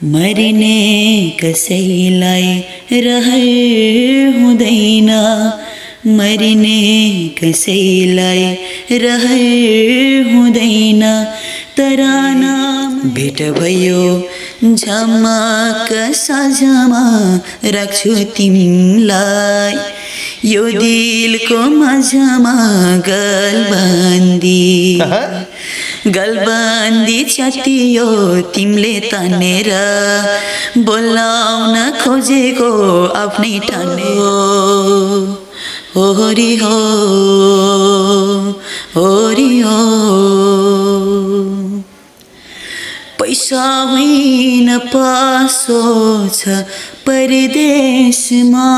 मरिने कसैलाई रहर हुँदैन मरिने कसैलाई रहर हुँदैन तराना भेट भयो झमक साझमा राख्छु तिमीलाई यो दिलको माझमा गलबन्दी च्यातियो तिमीले तानेर बोलाउन खोजेको आफ्नै ठान्यो होरी हो पैसा होइन पासो छ परदेशमा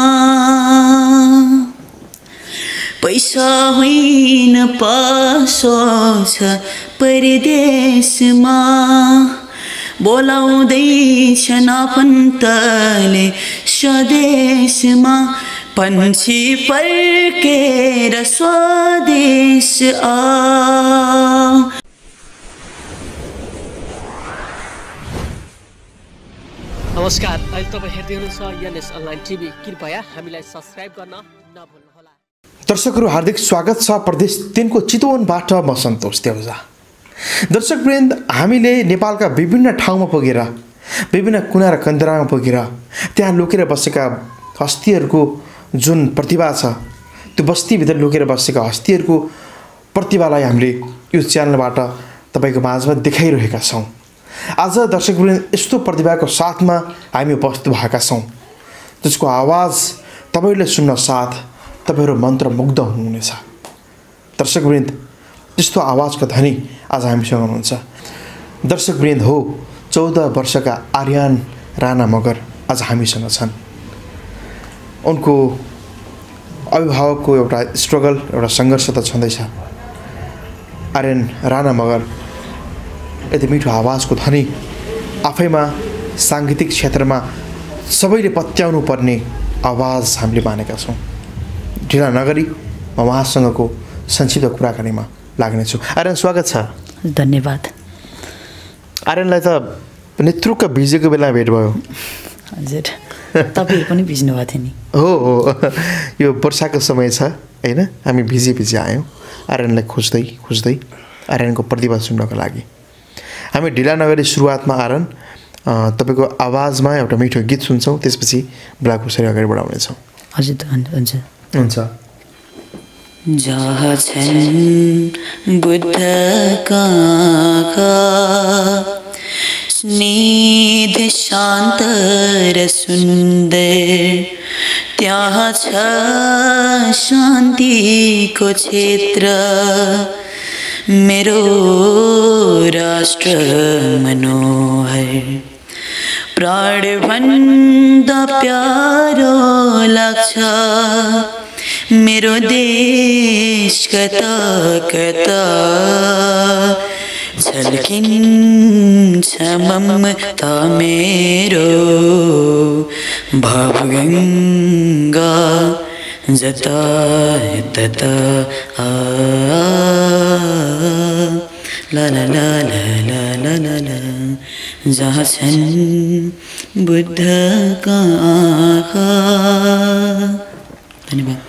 पैसा होइन पासो छ परदेशमा बोलाउँदैछन् आफन्तले स्वदेशमा पन्छी फर्केर स्वदेश आ नमस्कार अहिले तपाईं हेर्दै हुनुहुन्छ एनएस अनलाइन टिभी कृपया हामीलाई सब्स्क्राइब गर्न नभुल्नुहोला दर्शकहरू हार्दिक स्वागत छ प्रदेश 3 को चितवनबाट म सन्तोष देउजा दर्शकवृन्द हामीले नेपालका विभिन्न ठाउँमा पुगेर विभिन्न कुना र कन्दरामा पुगेर त्यहाँ लुकेर बसेका हस्तीहरूको जुन प्रतिभा छ त्यो बस्तीभित्र लुकेर बसेका हस्तीहरूको प्रतिभालाई हामीले यो च्यानलबाट तपाईको माझमा देखाइरहेका छौं आज दर्शकवृन्द यस्तो प्रतिभाको साथमा हामी उपस्थित भएका छौं जसको आवाज तपाईले सुन्न साथ तपाईहरु मन्त्रमुग्ध हुनुहुनेछ दर्शकवृन्द त्यस्तो आवाजको धनी आज हामीसँग हुनुहुन्छ दर्शकवृन्द हो 14 वर्षका आर्यन राणा मगर आज हामीसँग छन् उनको अभिभावकको एउटा स्ट्रगल एउटा संघर्ष त छँदैछ आर्यन राणा मगर यति मिठो आवाजको धनी आफैमा सांगीतिक क्षेत्रमा सबैले पत्याउनु पर्ने आवाज हामीले मानेका छौं ढिला नगरी म उहाँसँगको संक्षिप्त कुराकानीमा लाग्नेछु आर्यन स्वागत छ धन्यवाद आर्यनलाई त नेतृत्वका भिजेको बेला भेट भयो हजुर तपाईहरु पनि भिज्नु भएको थियो नि हो यो वर्षाको समय छ हैन हामी भिजी आयौं आर्यनलाई खोज्दै आर्यनको प्रतिभा सुन्नको लागि हामी ढिला नगरी सुरुवातमा आर्यन तपाईको आवाजमा एउटा मिठो गीत सुन्छौं त्यसपछि ब्लागको अगाडि बढाउने छौं हजुर हुन्छ जहाँ छन् बुद्धका स्निग्ध शान्त र सुन्दर त्यहाँ छ शान्तिको क्षेत्र मेरो राष्ट्र मनोहर प्राण भन्दा प्यारो लाग्छ मेरो देश कता कता छल्किन्छ ममता मेरो भावगङ्गा जता तता ला ला ला ला ला ला ला जहाँ छन् बुद्धका आँखा धन्यवाद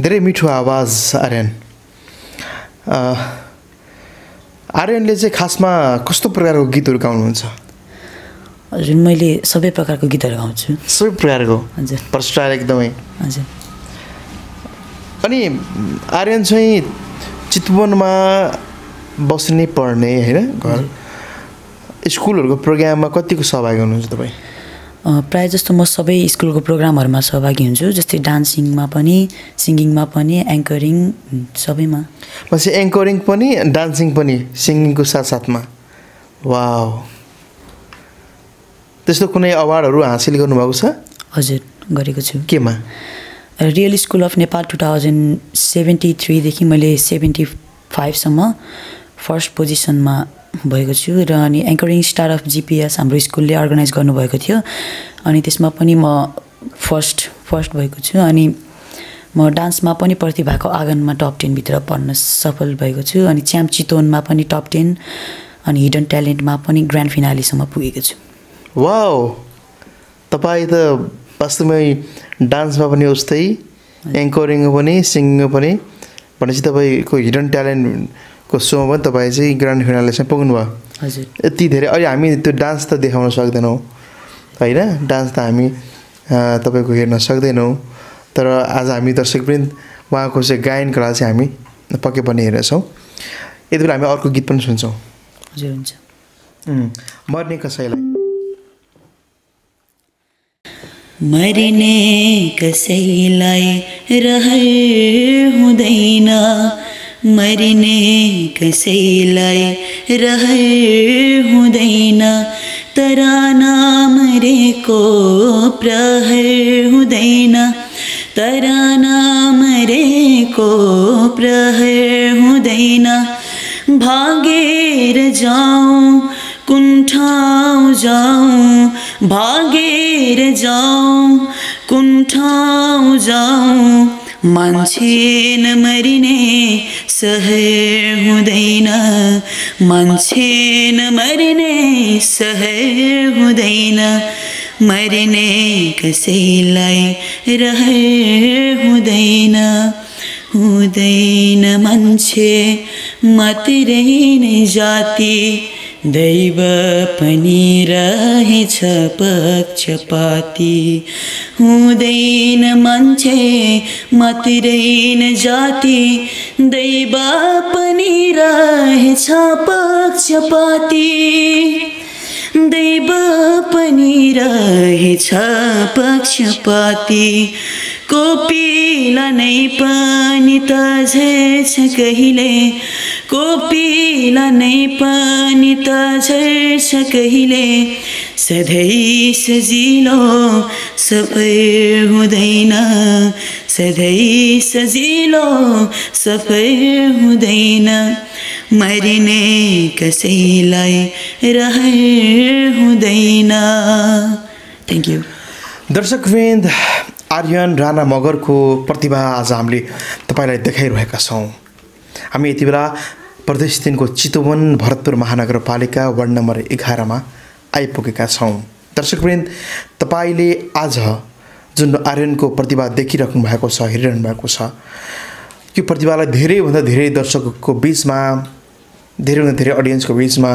धेरै मिठो आवाज आर्यन आर्यनले चाहिँ खासमा कस्तो प्रकारको गीतहरू गाउनुहुन्छ हजुर मैले सबै प्रकारको गीतहरू गाउँछु सबै प्रकारको हजुर प्रस्टाइल एकदमै हजुर अनि आर्यन चाहिँ चितवनमा बस्ने पढ्ने हैन घर स्कुलहरुको प्रोग्राममा कतिको सहभागी हुनुहुन्छ तपाई प्राय जस्तो म सबै स्कुलको प्रोग्रामहरुमा सहभागी हुन्छु जस्तै डान्सिङमा पनि सिंगिङमा पनि एंकरिङ सबैमा पछि एंकरिङ पनि डान्सिङ पनि सिंगिङको साथसाथमा वाउ त्यस्तो कुनै अवार्डहरु हासिल गर्नुभएको छ हजुर गरेको छु केमा रियल स्कुल अफ नेपाल 2073 देखि मैले 75 सम्म फर्स्ट पोजिसनमा भएको छु र अनि एंकरिङ स्टार अफ जीपीएस हाम्रो स्कुलले अर्गनाइज गर्नुभएको थियो अनि त्यसमा पनि म फर्स्ट भएको छु अनि म डान्समा पनि प्रतिभाको आँगनमा टप 10 भित्र पर्न सफल भएको छु अनि च्याम्प चितवनमा पनि टप 10 अनि हिडन ट्यालेन्टमा पनि ग्रान्ड फिनालेसम्म पुगेको छु। वाउ, तपाईँ त वास्तवमै डान्समा पनि उस्तै, एङ्करिङमा पनि, सिङ्गिङमा पनि, भनेपछि तपाईँको हिडन ट्यालेन्टको सोमा पनि तपाईँ चाहिँ ग्रान्ड फिनालेसम्म पुग्नुभयो। हजुर। यति धेरै अहिले हामी त्यो डान्स त देखाउन सक्दैनौँ होइन, डान्स त हामी तपाईँको हेर्न सक्दैनौँ, तर आज हामी दर्शकवृन्द उहाँको चाहिँ गायन कला चाहिँ हामी पक्कै पनि हेर्नेछौँ। यति बेला हामी अर्को गीत पनि सुन्छौँ। हजुर, हुन्छ। मर्ने कसैलाई मर्ने कसैलाई रहर हुँदैन, मर्ने कसैलाई रहर हुँदैन, तर नमरेको प्रहर हुँदैन, तर नमरेको प्रहर हुँदैन। भागेर जाऊँ कुन ठाउँ जाऊँ, भागेर जाऊँ कुन ठाउँ जाऊँ, मान्छे नमरिने सहर हुँदैन, मान्छे नमरिने सहर हुँदैन, मर्ने कसैलाई रहर हुँदैन, हुँदैन मान्छे मात्रै नै जाति, दैव पनि रहेछ पक्षपाती, हुँदैन मान्छे मात्रै नै जाति, दैव पनि रहेछ पक्षपाती, दैव पनि रहेछ पक्षपाती। कोपिला नै पनि त झर्छ कहिले, कोपिला नै पनि त झर्छ कहिले, सधैँ सजिलो सफर हुँदैन, सधैँ सजिलो सफर हुँदैन, मर्ने कसैलाई रहर हुँदैन। Thank you. दर्शकवृन्द, आर्यन राणा मगरको प्रतिभा आज हामीले तपाईँलाई देखाइरहेका छौँ। हामी यति बेला प्रदेश 3 को चितवन भरतपुर महानगरपालिका वार्ड नम्बर 11 मा आइपुगेका छौँ। दर्शकवृन्द, तपाईँले आज जुन आर्यनको प्रतिभा देखिराख्नु भएको छ, हेरिरहनु भएको छ, यो प्रतिभालाई धेरैभन्दा धेरै दर्शकको बिचमा, धेरैभन्दा धेरै अडियन्सको बिचमा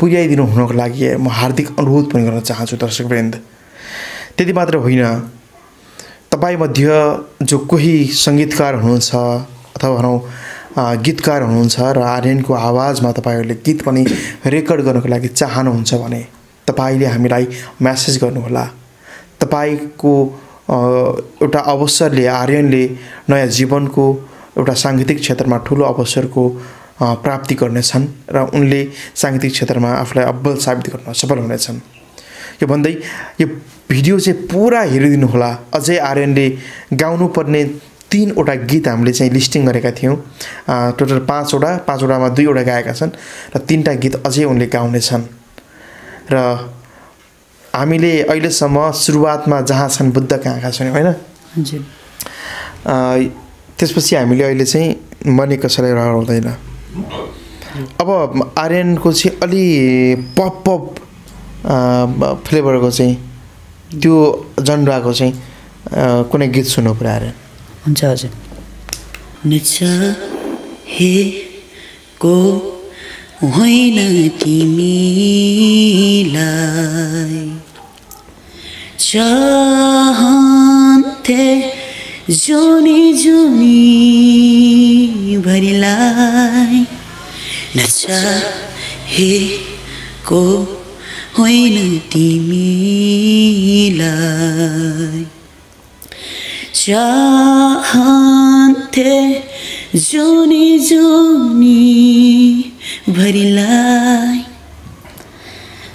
पुर्याइदिनु हुनको लागि म हार्दिक अनुरोध पनि गर्न चाहन्छु। दर्शकवृन्द, त्यति मात्र होइन, तपाईँ मध्य जो कोही सङ्गीतकार हुनुहुन्छ अथवा भनौँ गीतकार हुनुहुन्छ र आर्यनको आवाजमा तपाईँहरूले गीत पनि रेकर्ड गर्नको लागि चाहनुहुन्छ भने तपाईँले हामीलाई म्यासेज गर्नुहोला। तपाईँको एउटा अवसरले, आर्यनले नयाँ जीवनको एउटा साङ्गीतिक क्षेत्रमा ठुलो अवसरको प्राप्ति गर्नेछन् र उनले साङ्गीतिक क्षेत्रमा आफूलाई अब्बल साबित गर्न सफल हुनेछन्। यो भन्दै यो भिडियो चाहिँ पुरा हेरिदिनु होला। अझै आर्यनले गाउनुपर्ने 3वटा गीत हामीले चाहिँ लिस्टिङ गरेका थियौँ। टोटल 5वटा, 5वटामा 2वटा गाएका छन् र 3टा गीत अझै उनले गाउनेछन्। र हामीले अहिलेसम्म सुरुवातमा जहाँ छन् बुद्ध कहाँका छन् होइन, त्यसपछि हामीले अहिले चाहिँ मर्ने कसैलाई रहर हुँदैन। अब आर्यनको चाहिँ अलि पप फ्लेभरको चाहिँ त्यो जनराको चाहिँ कुनै गीत सुन्नु पर्यो आर्यन। हुन्छ। हजुर। नचाहेको होइन तिमीलाई, चाहन्थे जुनी जुनी भरिलाई, नचाहेको होइन तिमीलाई, चाहन्थे जुनी जुनी भरिलाई,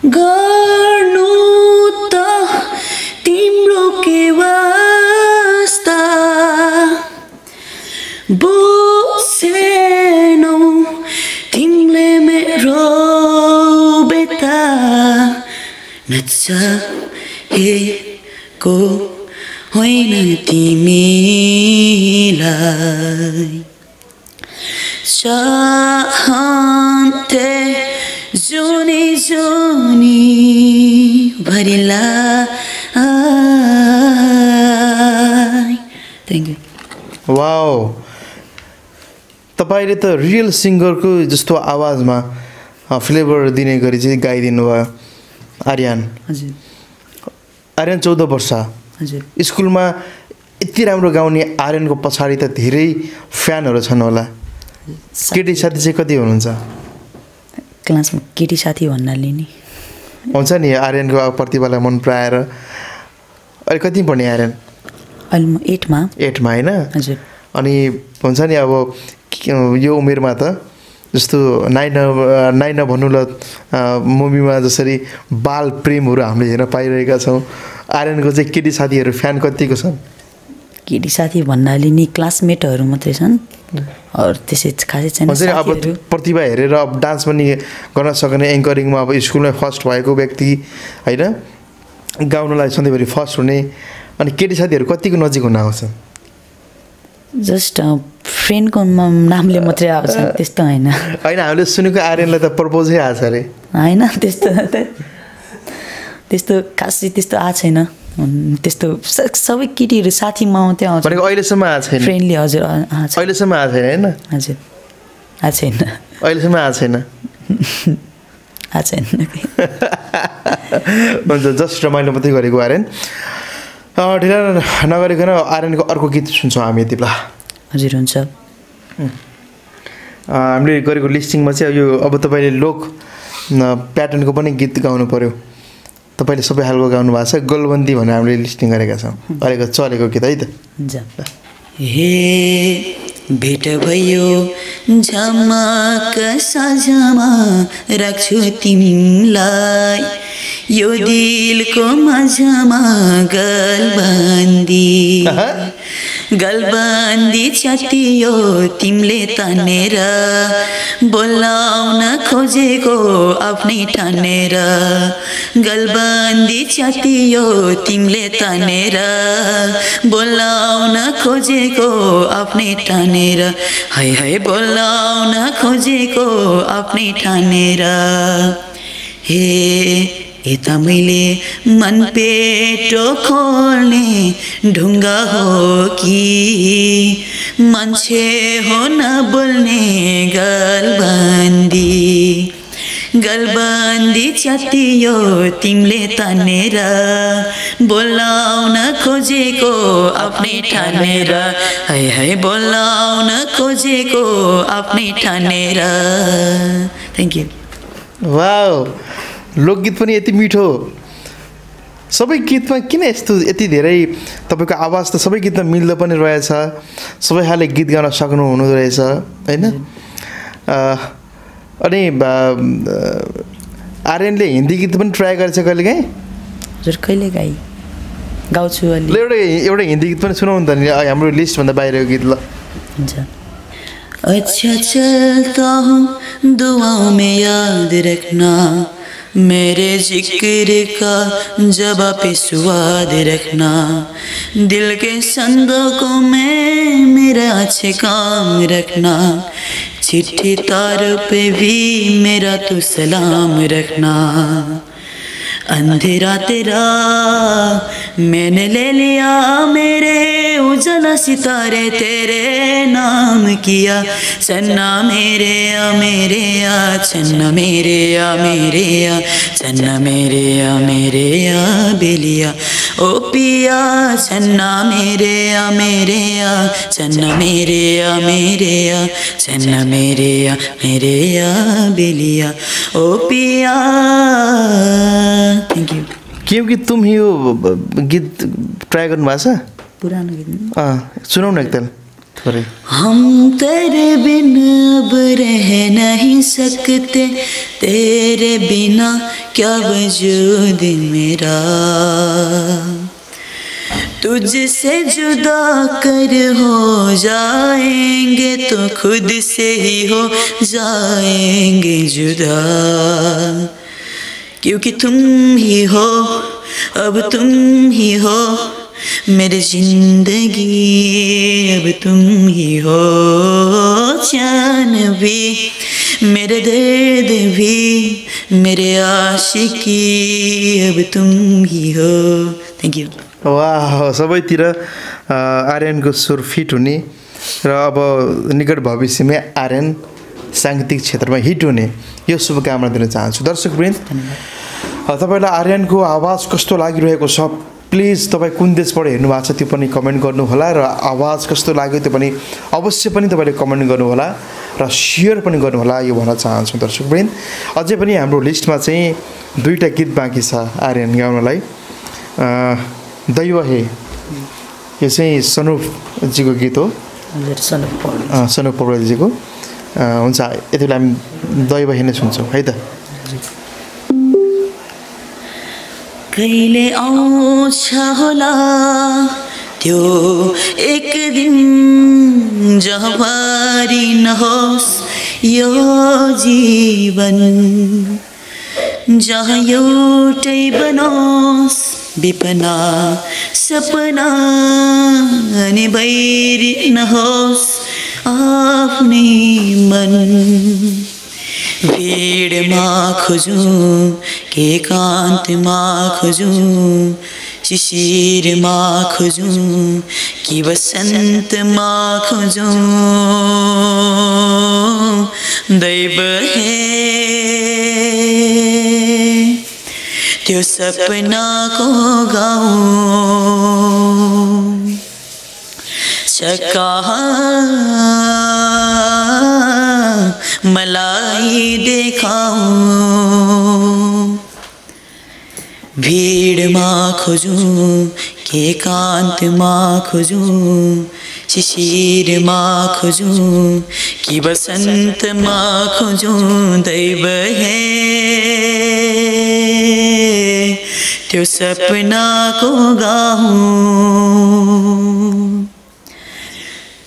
गर्नु त तिम्रो के वास्ता, बुझेनौ तिमीले मेरो बेता, नचाहेको होइन तिमीलाई, चाहन्थे जोनी जोनी भरिला थ्याङ्क यू। वाओ, तपाईँले त रियल सिङ्गरको जस्तो आवाजमा फ्लेभर दिने गरी चाहिँ गाइदिनु भयो आर्यन। हजुर। आर्यन 14 वर्ष। हजुर। स्कुलमा यति राम्रो गाउने आर्यनको पछाडि त धेरै फ्यानहरू छन् होला। केटी साथी चाहिँ कति हुनुहुन्छ? क्लासमा केटी साथी भन्नाले नि हुन्छ नि आर्यनको प्रतिभालाई मन पराएर। अहिले कति पढ्ने आर्यन? अहिले म 8मा। 8मा होइन? हजुर। अनि हुन्छ नि अब यो उमेरमा त जस्तो नाइ नभन्नु ल मुभीमा जसरी बाल प्रेमहरू हामीले हेर्न पाइरहेका छौँ, आर्यनको चाहिँ केटी साथीहरू फ्यान कतिको छन्? केटी साथी भन्नाले नि क्लासमेटहरू मात्रै छन्, अरू त्यसै खासै छैन। अब प्रतिभा हेरेर अब डान्स पनि गर्न सक्ने, एङ्करिङमा अब स्कुलमा फर्स्ट भएको व्यक्ति होइन, गाउनलाई सधैँभरि फर्स्ट हुने, अनि केटी साथीहरू कतिको नजिक हुन आउँछ? जस्ट फ्रेन्डको नामले मात्रै आउँछ, त्यस्तो होइन। होइन, हामीले सुनेको आर्यनलाई त प्रपोजै आएको छ अरे। होइन, त्यस्तो खासै त्यस्तो आएको छैन। त्यस्तो सबै केटीहरू साथीमा मात्रै आउँछ भनेको। अहिलेसम्म आएको छैन? फ्रेन्डली। हजुर आएको छ। अहिलेसम्म आएको छैन होइन? हजुर आएको छैन। अहिलेसम्म आएको छैन? आएको छैन। हुन्छ, जस्ट रमाइलो मात्रै गरेको आर्यन। ढिला नगरिकन आर्यनको अर्को गीत सुन्छौँ हामी यति बेला। हजुर हुन्छ। हामीले गरेको लिस्टिङमा चाहिँ यो अब तपाईँले लोक प्याटर्नको पनि गीत गाउनु पऱ्यो। तपाईँले सबै खालको गाउनु भएको छ। गलबन्दी भनेर हामीले लिस्टिङ गरेका छौँ, अहिलेको चलेको गीत है त। हुन्छ। हे भेट भयो झमक साझमा राख्छु तिमीलाई, यो दिलको माझमा गलबन्दी गलबन्दी च्यातियो तिमीले तानेर, बोलाउन खोजेको आफ्नै ठानेर, गलबन्दी च्यातियो तिमीले तानेर, बोलाउन खोजेको आफ्नै ठानेर, हाय हाय बोलाउन खोजेको आफ्नै ठानेर। हे यता मैले मन पेटो खोल्ने ढुङ्गा हो कि मान्छे हो नबोल्ने गलबन्दी, गलबन्दी च्यातियो तिमीले तानेर, बोलाउन खोजेको आफ्नै ठानेर, हाय हाय बोलाउन खोजेको आफ्नै ठानेर। Thank you. वाउ, लोकगीत पनि यति मिठो। सबै गीतमा किन यस्तो यति धेरै तपाईँको आवाज त सबै गीतमा मिल्दो पनि रहेछ, सबै खाले गीत गाउन सक्नु हुनु रहेछ होइन? अनि आर्यनले हिन्दी गीत पनि ट्राई गरेछ कहिलेकाहीँ? हजुर कहिले गाउँछु अलि। एउटा हिन्दी गीत पनि सुनाउनु त नि, हाम्रो लिस्टभन्दा बाहिरको गीत ल। हुन्छ। अच्छा चलता हूँ दुआओं में याद रखना, मेरे जिक्र का जबा पे स्वाद रखना, दिल के संदूकों में मेरा अच्छे काम रखना, चिट्ठी तार पे भी मेरा तो सलाम रखना, अंधेरा तेरा मैंने ले लिया, मेरे उजला सितारे तेरे नाम किया, चन्ना मेरे या मेरे या, चन्ना मेरे या मेरे या, चन्ना मेरे या बेलिया, ओ पिया चन्ना मेरे या चन्ना मेरे या, चन्ना मेरे या बेलिया, ओ पिया। Thank you. क्योंकि तुम ही हो गीत ट्राई गर्नु भएको छ? पुरानो गीत सुनाउ न एकताल थोरै। हम तेरे बिन अब रह नहीं सकते, तेरे बिना क्या वजूद मेरा, तुझसे जुदा कर हो जाएंगे तो खुद से ही हो जाएंगे जुदा, क्योंकि तुम ही हो अब तुम ही हो मेरी जिंदगी, अब तुम ही हो चैन भी मेरे दर्द भी मेरे आशिकी अब तुम ही हो। Thank you. वाह, सबैतिर आर्यनको सुर फिट हुने र अब निकट भविष्यमै आर्यन साङ्गीतिक क्षेत्रमा हिट हुने यो शुभकामना दिन चाहन्छु। दर्शकवृन्द, तपाईँलाई आर्यनको आवाज कस्तो लागिरहेको छ प्लिज तपाईँ कुन देशबाट हेर्नु भएको छ त्यो पनि कमेन्ट गर्नुहोला र आवाज कस्तो लाग्यो त्यो पनि अवश्य पनि तपाईँले कमेन्ट गर्नुहोला र सेयर पनि गर्नुहोला यो भन्न चाहन्छु। दर्शकवृन्द, अझै पनि हाम्रो लिस्टमा चाहिँ 2टा गीत बाँकी छ आर्यन गाउनलाई। दैव हे यो चाहिँ सनुपजीको गीत हो, सनुप पौडेलजीको। हुन्छ, यति बेला हामी दैव हे नै सुन्छौँ है त। कहिले आउँछ होला त्यो एक दिन जहाँभरि नहोस् यो जीवन, जहाँ एउटै बनोस् विपना सपना अनि बैरी नहोस् आफ्नै मन। भीडमा खोजौँ के एकान्तमा खोजौँ, शिशिरमा खोजौँ कि वसन्तमा खोजौँ। दैव हे त्यो सपनाको गाउँ छ कहाँ मलाई देखाऊं। भीडमा खोजूं के एकान्तमा खोजूं, शिशिरमा खोजूं कि बसन्तमा खोजूं। दैव है त्यो सपनाको गाउँ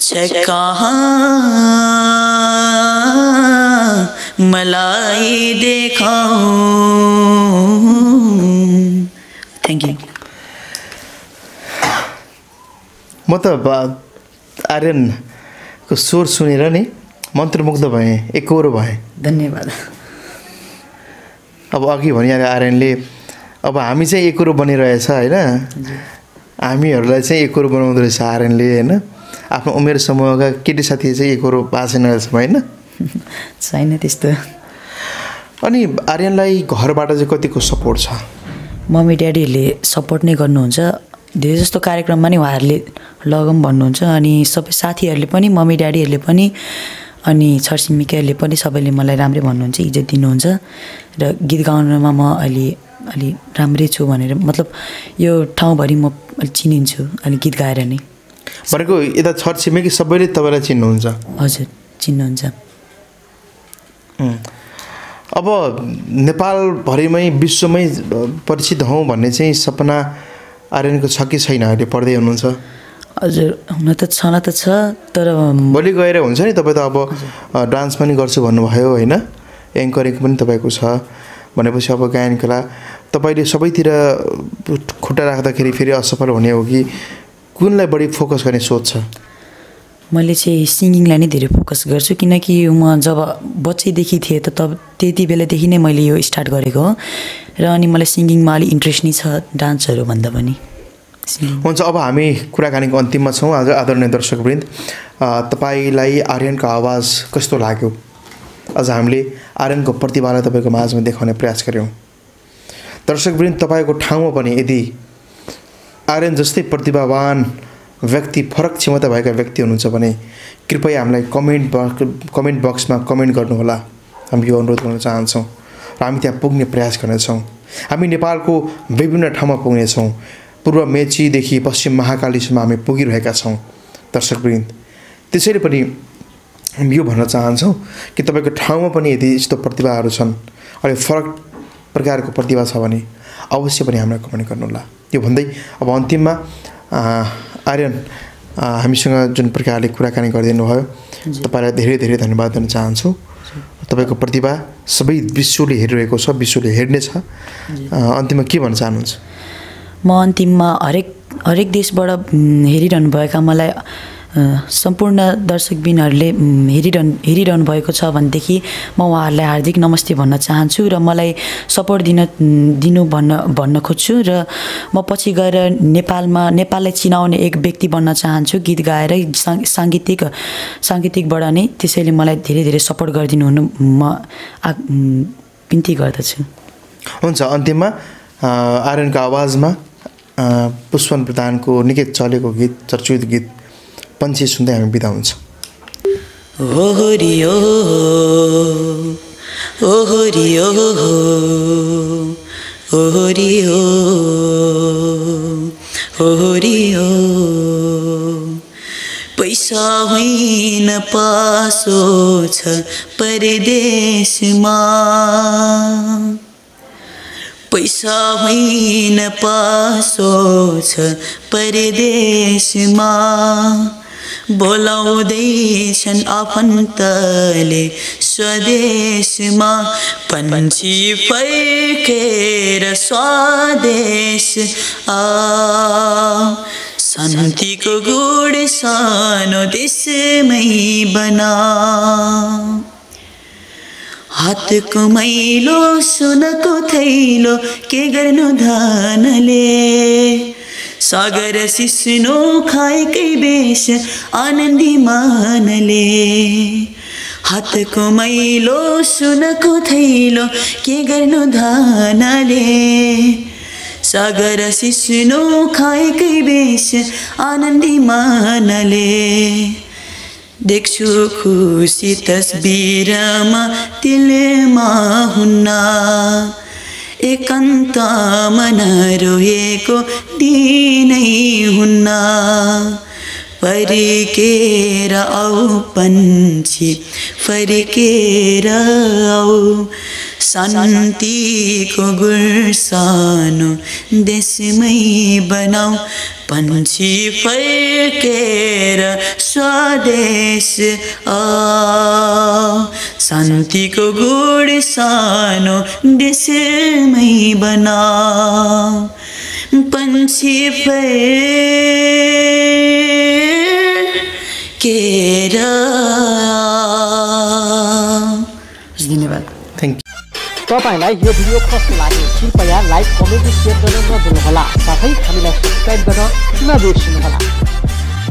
छ कहाँ मलाई देखाऊं। Thank you. म त आर्यनको स्वर सुनेर नि मन्त्रमुग्ध भएँ, एकहोरो भएँ। धन्यवाद। अब अघि भनिहाल्यो आर्यनले, अब हामी चाहिँ एकहोरो बनिरहेछ होइन, हामीहरूलाई चाहिँ एकहोरो बनाउँदो रहेछ आर्यनले होइन। आफ्नो उमेर समूहका केटी साथी चाहिँ एकहोरो भएको छैन रहेछ होइन। छैन त्यस्तो। अनि आर्यनलाई घरबाट चाहिँ कतिको सपोर्ट छ? मम्मी ड्याडीहरूले सपोर्ट नै गर्नुहुन्छ। धेरै जस्तो कार्यक्रममा नि उहाँहरूले लगौँ भन्नुहुन्छ। अनि सबै साथीहरूले पनि, मम्मी ड्याडीहरूले पनि, अनि छरछिमेकीहरूले पनि सबैले मलाई राम्रै भन्नुहुन्छ, इज्जत दिनुहुन्छ। र गीत गाउनमा म अलि राम्रै छु भनेर, मतलब यो ठाउँभरि म अलि चिनिन्छु अलि गीत गाएर नै। भनेको यता छरछिमेकी सबैले तपाईँलाई चिन्नुहुन्छ? हजुर, चिन्नुहुन्छ। अब नेपालभरिमै विश्वमै परिचित हौँ भन्ने चाहिँ सपना आर्यनको छ कि छैन? अहिले पढ्दै हुनुहुन्छ? हजुर, हुन त छन त छ, तर भोलि गएर हुन्छ नि। तपाईँ त अब डान्स पनि गर्छु भन्नुभयो होइन, एङ्करिङ पनि तपाईँको छ भनेपछि अब गायन कला तपाईँले सबैतिर खुट्टा राख्दाखेरि फेरि असफल हुने हो कि कुनलाई बढी फोकस गर्ने सोच छ? मैले चाहिँ सिङ्गिङलाई नै धेरै फोकस गर्छु, किनकि म जब बच्चैदेखि थिएँ त तब त्यति बेलादेखि नै मैले यो स्टार्ट गरेको हो। र अनि मलाई सिङ्गिङमा अलिक इन्ट्रेस्ट नै छ डान्सहरू भन्दा पनि। हुन्छ, अब हामी कुराकानीको अन्तिममा छौँ। आज आदरणीय दर्शकवृन्द, तपाईँलाई आर्यनको आवाज कस्तो लाग्यो? आज हामीले आर्यनको प्रतिभालाई तपाईँको माझमा देखाउने प्रयास गऱ्यौँ। दर्शकवृन्द, तपाईँको ठाउँमा पनि यदि आर्यन जस्तै प्रतिभावान व्यक्ति, फरक क्षमता भएका व्यक्ति हुनुहुन्छ भने कृपया हामीलाई कमेन्ट बक्समा कमेन्ट गर्नुहोला। हामी यो अनुरोध गर्न चाहन्छौँ र हामी त्यहाँ पुग्ने प्रयास गर्नेछौँ। हामी नेपालको विभिन्न ठाउँमा पुग्नेछौँ। पूर्व मेचीदेखि पश्चिम महाकालीसम्म हामी पुगिरहेका छौँ। दर्शकवृन्द, त्यसैले पनि हामी यो भन्न चाहन्छौँ कि तपाईँको ठाउँमा पनि यदि यस्तो प्रतिभाहरू छन्, अहिले फरक प्रकारको प्रतिभा छ भने अवश्य पनि हामीलाई कमेन्ट गर्नुहोला। यो भन्दै अब अन्तिममा आर्यन, हामीसँग जुन प्रकारले कुराकानी गरिदिनु भयो तपाईँलाई धेरै धेरै धन्यवाद दिन चाहन्छु। तपाईँको प्रतिभा सबै विश्वले हेरिरहेको छ, विश्वले हेर्नेछ। अन्तिममा के भन्न चाहनुहुन्छ? म अन्तिममा हरेक देशबाट हेरिरहनु भएका मलाई सम्पूर्ण दर्शकबिनहरूले हेरिरहनु भएको छ भनेदेखि म उहाँहरूलाई हार्दिक नमस्ते भन्न चाहन्छु र मलाई सपोर्ट दिनु भन्न खोज्छु र म पछि गएर नेपाललाई चिनाउने एक व्यक्ति बन्न चाहन्छु गीत गाएर साङ्गीतिकबाट नै। त्यसैले मलाई धेरै धेरै सपोर्ट गरिदिनु हुनु म बिन्ती गर्दछु। हुन्छ, अन्त्यमा आर्यनको आवाजमा पुष्पन प्रधानको निकै चलेको गीत, चर्चित गीत पन्छी सुन्दै हामी बिदा हुन्छ। ओहोरी ओ पैसा होइन पासो छ परदेशमा, पैसा होइन पासो छ परदेशमा, बोलाउँदैछन् आफन्तले स्वदेशमा, पन्छी फर्केर स्वदेश आ, शान्तिको गुड सानो देशमै बना, हातको मैलो सुनको थैलो के गर्नु धनले, सागर सिस्नो खाएकै बेस आनन्दी मनले, हातको मैलो सुनको थैलो के गर्नु धनले, सागर सिस्नो खाएकै बेस आनन्दी मनले, देख्छु खुसी तस्बिरमा दिलमा हुन्न, एकान्तमा नरोएको दिनै हुन्न, फर्केर आऊ पन्छी फर्केर आऊ, शान्तिको गुर्सानो देशमै बनाऊ, पन्छी फर्केर स्वदेश आ, शान्तिको गुड सानो देशमै बनाऊ, पन्छी फर्केर। धन्यवाद। Thank you. तपाईलाई यो भिडियो कस्तो लाग्यो कृपया लाइक, कमेन्ट, शेयर गर्न नभुल्नुहोला। साथै हामीलाई सब्स्क्राइब गर्न नबिर्सनुहोला।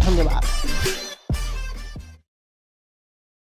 धन्यवाद।